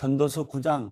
전도서 9장.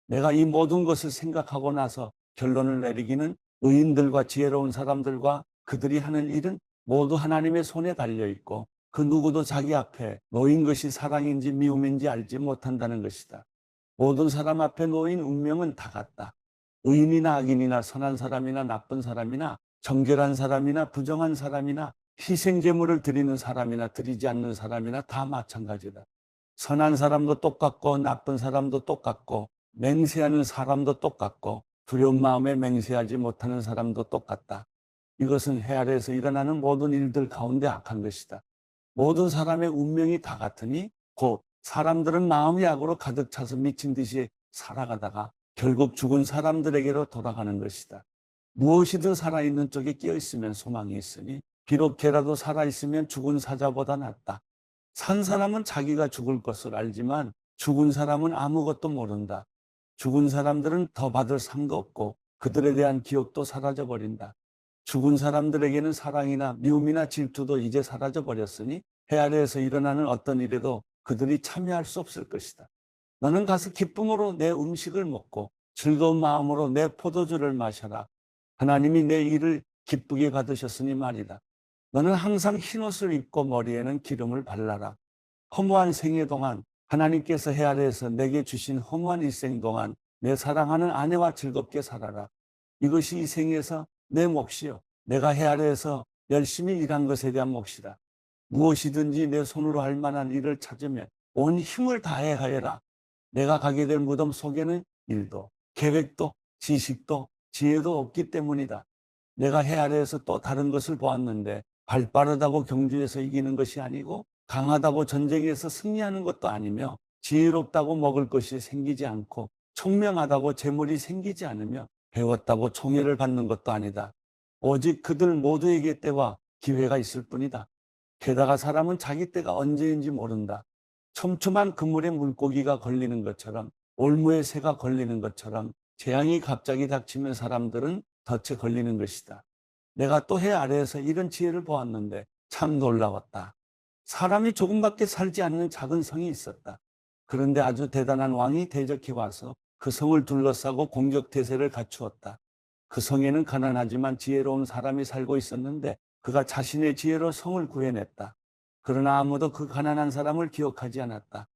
내가 이 모든 것을 생각하고 나서 결론을 내리기는 의인들과 지혜로운 사람들과 그들이 하는 일은 모두 하나님의 손에 달려 있고 그 누구도 자기 앞에 놓인 것이 사랑인지 미움인지 알지 못한다는 것이다. 모든 사람 앞에 놓인 운명은 다 같다. 의인이나 악인이나 선한 사람이나 나쁜 사람이나 정결한 사람이나 부정한 사람이나 희생제물을 드리는 사람이나 드리지 않는 사람이나 다 마찬가지다. 선한 사람도 똑같고 나쁜 사람도 똑같고 맹세하는 사람도 똑같고 두려운 마음에 맹세하지 못하는 사람도 똑같다. 이것은 해 아래에서 일어나는 모든 일들 가운데 악한 것이다. 모든 사람의 운명이 다 같으니 곧 사람들은 마음이 악으로 가득 차서 미친 듯이 살아가다가 결국 죽은 사람들에게로 돌아가는 것이다. 무엇이든 살아있는 쪽에 끼어있으면 소망이 있으니 비록 개라도 살아있으면 죽은 사자보다 낫다. 산 사람은 자기가 죽을 것을 알지만 죽은 사람은 아무것도 모른다. 죽은 사람들은 더 받을 상도 없고 그들에 대한 기억도 사라져버린다. 죽은 사람들에게는 사랑이나 미움이나 질투도 이제 사라져버렸으니 해 아래에서 일어나는 어떤 일에도 그들이 참여할 수 없을 것이다. 너는 가서 기쁨으로 내 음식을 먹고 즐거운 마음으로 내 포도주를 마셔라. 하나님이 내 일을 기쁘게 받으셨으니 말이다. 너는 항상 흰옷을 입고 머리에는 기름을 발라라. 허무한 생애 동안 하나님께서 해 아래에서 내게 주신 허무한 일생 동안 내 사랑하는 아내와 즐겁게 살아라. 이것이 이 생에서 내 몫이요. 내가 해 아래에서 열심히 일한 것에 대한 몫이다. 무엇이든지 내 손으로 할 만한 일을 찾으면 온 힘을 다해 하여라. 내가 가게 될 무덤 속에는 일도, 계획도, 지식도, 지혜도 없기 때문이다. 내가 해 아래에서 또 다른 것을 보았는데 발 빠르다고 경주에서 이기는 것이 아니고 강하다고 전쟁에서 승리하는 것도 아니며 지혜롭다고 먹을 것이 생기지 않고 총명하다고 재물이 생기지 않으며 배웠다고 총애를 받는 것도 아니다. 오직 그들 모두에게 때와 기회가 있을 뿐이다. 게다가 사람은 자기 때가 언제인지 모른다. 촘촘한 그물에 물고기가 걸리는 것처럼 올무에 새가 걸리는 것처럼 재앙이 갑자기 닥치면 사람들은 덫에 걸리는 것이다. 내가 또 해 아래에서 이런 지혜를 보았는데 참 놀라웠다. 사람이 조금밖에 살지 않는 작은 성이 있었다. 그런데 아주 대단한 왕이 대적해 와서 그 성을 둘러싸고 공격태세를 갖추었다. 그 성에는 가난하지만 지혜로운 사람이 살고 있었는데 그가 자신의 지혜로 성을 구해냈다. 그러나 아무도 그 가난한 사람을 기억하지 않았다.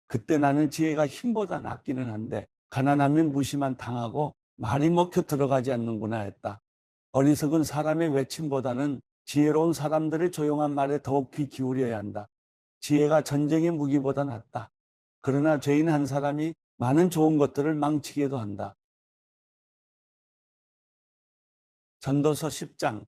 그때 나는 지혜가 힘보다 낫기는 한데 가난하면 무시만 당하고 말이 먹혀 들어가지 않는구나 했다. 어리석은 사람의 외침보다는 지혜로운 사람들의 조용한 말에 더욱 귀 기울여야 한다. 지혜가 전쟁의 무기보다 낫다. 그러나 죄인 한 사람이 많은 좋은 것들을 망치게도 한다. 전도서 10장.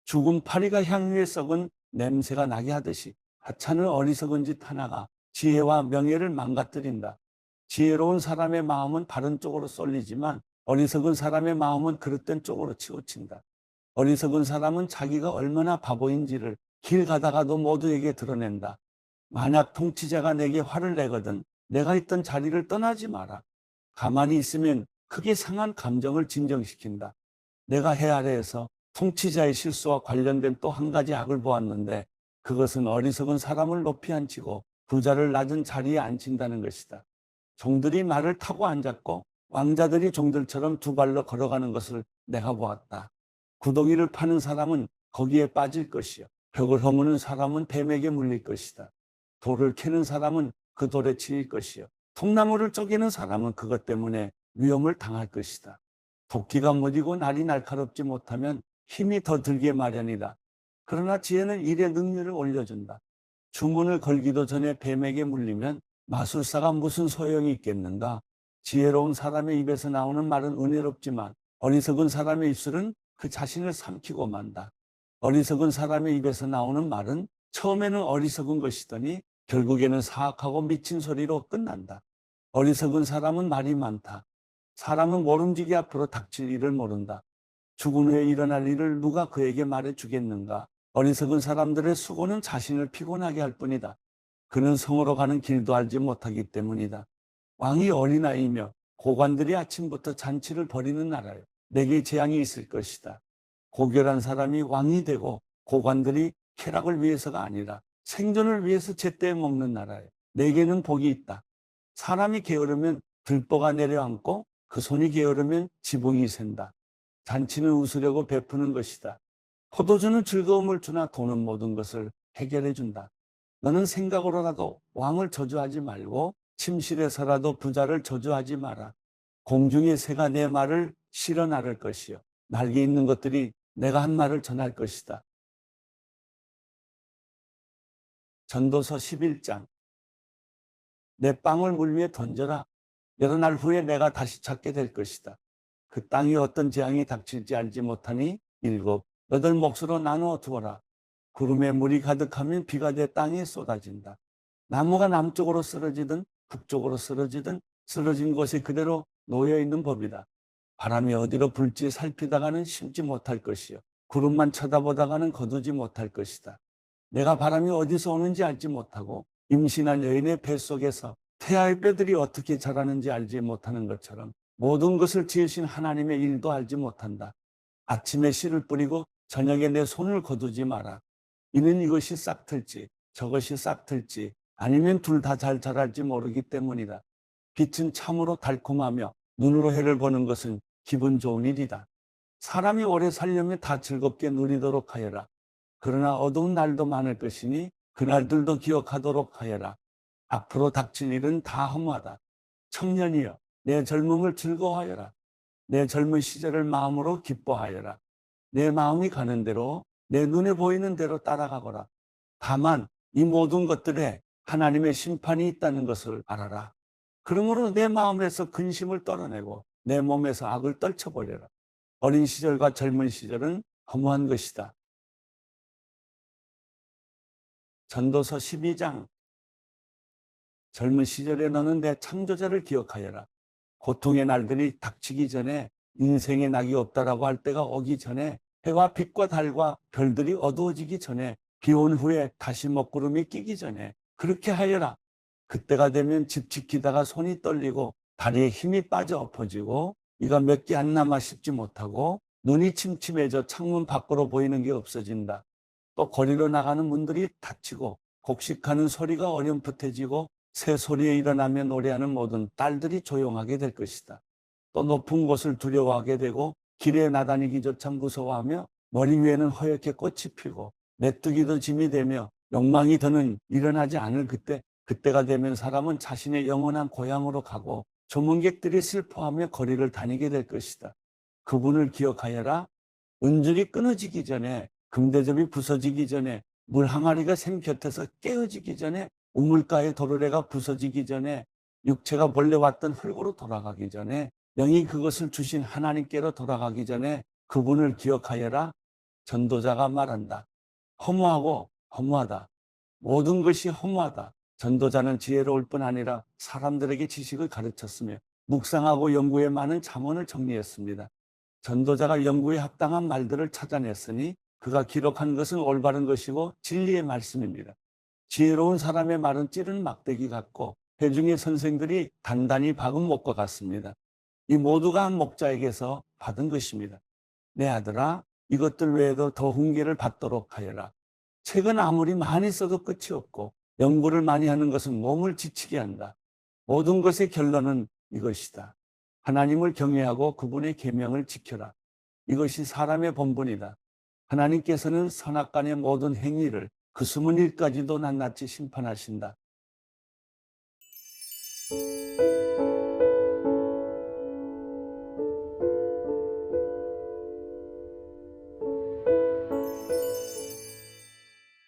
죽은 파리가 향유에 썩은 냄새가 나게 하듯이 하찮은 어리석은 짓 하나가 지혜와 명예를 망가뜨린다. 지혜로운 사람의 마음은 바른 쪽으로 쏠리지만 어리석은 사람의 마음은 그릇된 쪽으로 치우친다. 어리석은 사람은 자기가 얼마나 바보인지를 길 가다가도 모두에게 드러낸다. 만약 통치자가 내게 화를 내거든 내가 있던 자리를 떠나지 마라. 가만히 있으면 크게 상한 감정을 진정시킨다. 내가 해 아래에서 통치자의 실수와 관련된 또 한 가지 악을 보았는데 그것은 어리석은 사람을 높이 앉히고 부자를 낮은 자리에 앉힌다는 것이다. 종들이 말을 타고 앉았고 왕자들이 종들처럼 두 발로 걸어가는 것을 내가 보았다. 구덩이를 파는 사람은 거기에 빠질 것이요. 벽을 허무는 사람은 뱀에게 물릴 것이다. 돌을 캐는 사람은 그 돌에 치일 것이요. 통나무를 쪼개는 사람은 그것 때문에 위험을 당할 것이다. 도끼가 무디고 날이 날카롭지 못하면 힘이 더 들게 마련이다. 그러나 지혜는 일의 능률을 올려준다. 주문을 걸기도 전에 뱀에게 물리면 마술사가 무슨 소용이 있겠는가. 지혜로운 사람의 입에서 나오는 말은 은혜롭지만 어리석은 사람의 입술은 그 자신을 삼키고 만다. 어리석은 사람의 입에서 나오는 말은 처음에는 어리석은 것이더니 결국에는 사악하고 미친 소리로 끝난다. 어리석은 사람은 말이 많다. 사람은 모름지기 앞으로 닥칠 일을 모른다. 죽은 후에 일어날 일을 누가 그에게 말해 주겠는가. 어리석은 사람들의 수고는 자신을 피곤하게 할 뿐이다. 그는 성으로 가는 길도 알지 못하기 때문이다. 왕이 어린아이며 고관들이 아침부터 잔치를 벌이는 나라요. 내게 재앙이 있을 것이다. 고결한 사람이 왕이 되고 고관들이 쾌락을 위해서가 아니라 생존을 위해서 제때 먹는 나라요. 내게는 복이 있다. 사람이 게으르면 들보가 내려앉고 그 손이 게으르면 지붕이 샌다. 잔치는 웃으려고 베푸는 것이다. 포도주는 즐거움을 주나 돈은 모든 것을 해결해 준다. 너는 생각으로라도 왕을 저주하지 말고 침실에서라도 부자를 저주하지 마라. 공중의 새가 내 말을 실어 나를 것이요. 날개 있는 것들이 내가 한 말을 전할 것이다. 전도서 11장. 내 빵을 물 위에 던져라. 여러 날 후에 내가 다시 찾게 될 것이다. 그 땅이 어떤 재앙이 닥칠지 알지 못하니 일곱, 여덟 몫으로 나누어 두어라. 구름에 물이 가득하면 비가 내 땅에 쏟아진다. 나무가 남쪽으로 쓰러지든 북쪽으로 쓰러지든 쓰러진 곳에 그대로 놓여 있는 법이다. 바람이 어디로 불지 살피다가는 심지 못할 것이요. 구름만 쳐다보다가는 거두지 못할 것이다. 내가 바람이 어디서 오는지 알지 못하고 임신한 여인의 뱃속에서 태아의 뼈들이 어떻게 자라는지 알지 못하는 것처럼 모든 것을 지으신 하나님의 일도 알지 못한다. 아침에 씨를 뿌리고 저녁에 내 손을 거두지 마라. 이는 이것이 싹틀지 저것이 싹틀지 아니면 둘 다 잘 자랄지 모르기 때문이다. 빛은 참으로 달콤하며 눈으로 해를 보는 것은 기분 좋은 일이다. 사람이 오래 살려면 다 즐겁게 누리도록 하여라. 그러나 어두운 날도 많을 것이니 그날들도 기억하도록 하여라. 앞으로 닥칠 일은 다 허무하다. 청년이여, 내 젊음을 즐거워하여라. 내 젊은 시절을 마음으로 기뻐하여라. 내 마음이 가는 대로 내 눈에 보이는 대로 따라가거라. 다만 이 모든 것들에 하나님의 심판이 있다는 것을 알아라. 그러므로 내 마음에서 근심을 떨어내고 내 몸에서 악을 떨쳐버려라. 어린 시절과 젊은 시절은 허무한 것이다. 전도서 12장. 젊은 시절에 너는 내 창조자를 기억하여라. 고통의 날들이 닥치기 전에 인생의 낙이 없다라고 할 때가 오기 전에 해와 빛과 달과 별들이 어두워지기 전에 비 온 후에 다시 먹구름이 끼기 전에 그렇게 하여라. 그때가 되면 집 지키다가 손이 떨리고 다리에 힘이 빠져 엎어지고 이가 몇 개 안 남아 씹지 못하고 눈이 침침해져 창문 밖으로 보이는 게 없어진다. 또 거리로 나가는 문들이 닫히고 곡식하는 소리가 어렴풋해지고 새 소리에 일어나며 노래하는 모든 딸들이 조용하게 될 것이다. 또 높은 곳을 두려워하게 되고 길에 나다니기조차 무서워하며 머리 위에는 허옇게 꽃이 피고 메뚜기도 짐이 되며 욕망이 더는 일어나지 않을 그때가 되면 사람은 자신의 영원한 고향으로 가고 조문객들이 슬퍼하며 거리를 다니게 될 것이다. 그분을 기억하여라. 은줄이 끊어지기 전에 금대접이 부서지기 전에 물 항아리가 샘 곁에서 깨어지기 전에 우물가의 도르래가 부서지기 전에 육체가 본래 왔던 흙으로 돌아가기 전에 영이 그것을 주신 하나님께로 돌아가기 전에 그분을 기억하여라. 전도자가 말한다. 허무하고 허무하다. 모든 것이 허무하다. 전도자는 지혜로울 뿐 아니라 사람들에게 지식을 가르쳤으며 묵상하고 연구에 많은 잠언을 정리했습니다. 전도자가 연구에 합당한 말들을 찾아냈으니 그가 기록한 것은 올바른 것이고 진리의 말씀입니다. 지혜로운 사람의 말은 찌른 막대기 같고 회중의 선생들이 단단히 박은 목과 같습니다. 이 모두가 한 목자에게서 받은 것입니다. 내 아들아, 이것들 외에도 더 훈계를 받도록 하여라. 책은 아무리 많이 써도 끝이 없고 연구를 많이 하는 것은 몸을 지치게 한다. 모든 것의 결론은 이것이다. 하나님을 경외하고 그분의 계명을 지켜라. 이것이 사람의 본분이다. 하나님께서는 선악간의 모든 행위를 그 숨은 일까지도 낱낱이 심판하신다.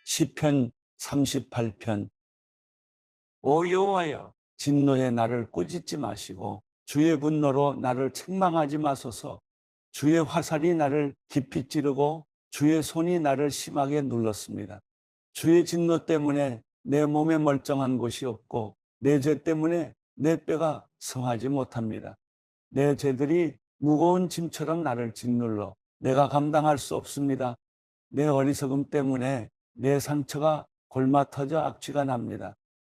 시편 38편. 오 여호와여, 진노에 나를 꾸짖지 마시고 주의 분노로 나를 책망하지 마소서. 주의 화살이 나를 깊이 찌르고 주의 손이 나를 심하게 눌렀습니다. 주의 진노 때문에 내 몸에 멀쩡한 곳이 없고 내 죄 때문에 내 뼈가 성하지 못합니다. 내 죄들이 무거운 짐처럼 나를 짓눌러 내가 감당할 수 없습니다. 내 어리석음 때문에 내 상처가 골마 터져 악취가 납니다.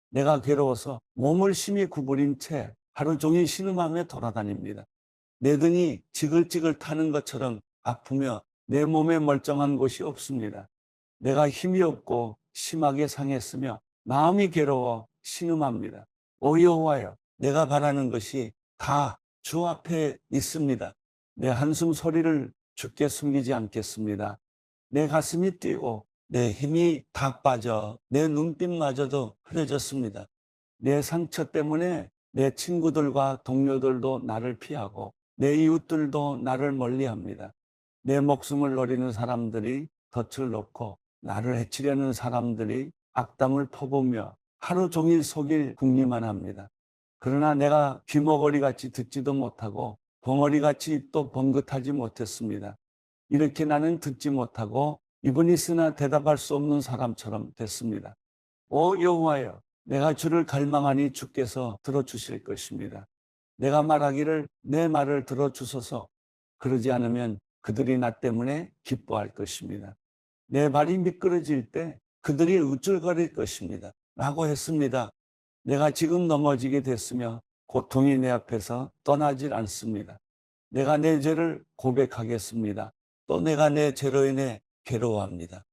내가 괴로워서 몸을 심히 구부린 채 하루 종일 신음하며 돌아다닙니다. 내 등이 지글지글 타는 것처럼 아프며 내 몸에 멀쩡한 곳이 없습니다. 내가 힘이 없고 심하게 상했으며 마음이 괴로워 신음합니다. 오 여호와여, 내가 바라는 것이 다 주 앞에 있습니다. 내 한숨 소리를 주께 숨기지 않겠습니다. 내 가슴이 뛰고 내 힘이 다 빠져 내 눈빛마저도 흐려졌습니다. 내 상처 때문에 내 친구들과 동료들도 나를 피하고 내 이웃들도 나를 멀리합니다. 내 목숨을 노리는 사람들이 덫을 놓고 나를 해치려는 사람들이 악담을 퍼부으며 하루 종일 속일 궁리만 합니다. 그러나 내가 귀머거리같이 듣지도 못하고 벙어리같이 또 번긋하지 못했습니다. 이렇게 나는 듣지 못하고 입은 있으나 대답할 수 없는 사람처럼 됐습니다. 오 여호와여, 내가 주를 갈망하니 주께서 들어주실 것입니다. 내가 말하기를 내 말을 들어주소서. 그러지 않으면 그들이 나 때문에 기뻐할 것입니다. 내 발이 미끄러질 때 그들이 우쭐거릴 것입니다. 라고 했습니다. 내가 지금 넘어지게 됐으며 고통이 내 앞에서 떠나질 않습니다. 내가 내 죄를 고백하겠습니다. 또 내가 내 죄로 인해 괴로워합니다.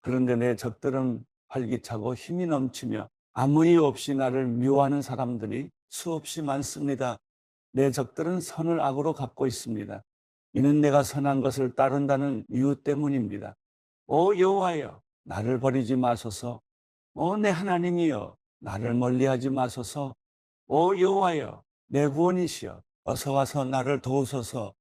그런데 내 적들은 활기차고 힘이 넘치며 아무 이유 없이 나를 미워하는 사람들이 수없이 많습니다. 내 적들은 선을 악으로 갚고 있습니다. 이는 내가 선한 것을 따른다는 이유 때문입니다. 오 여호와여, 나를 버리지 마소서. 오 내 하나님이여, 나를 멀리하지 마소서. 오 여호와여, 내 구원이시여, 어서 와서 나를 도우소서.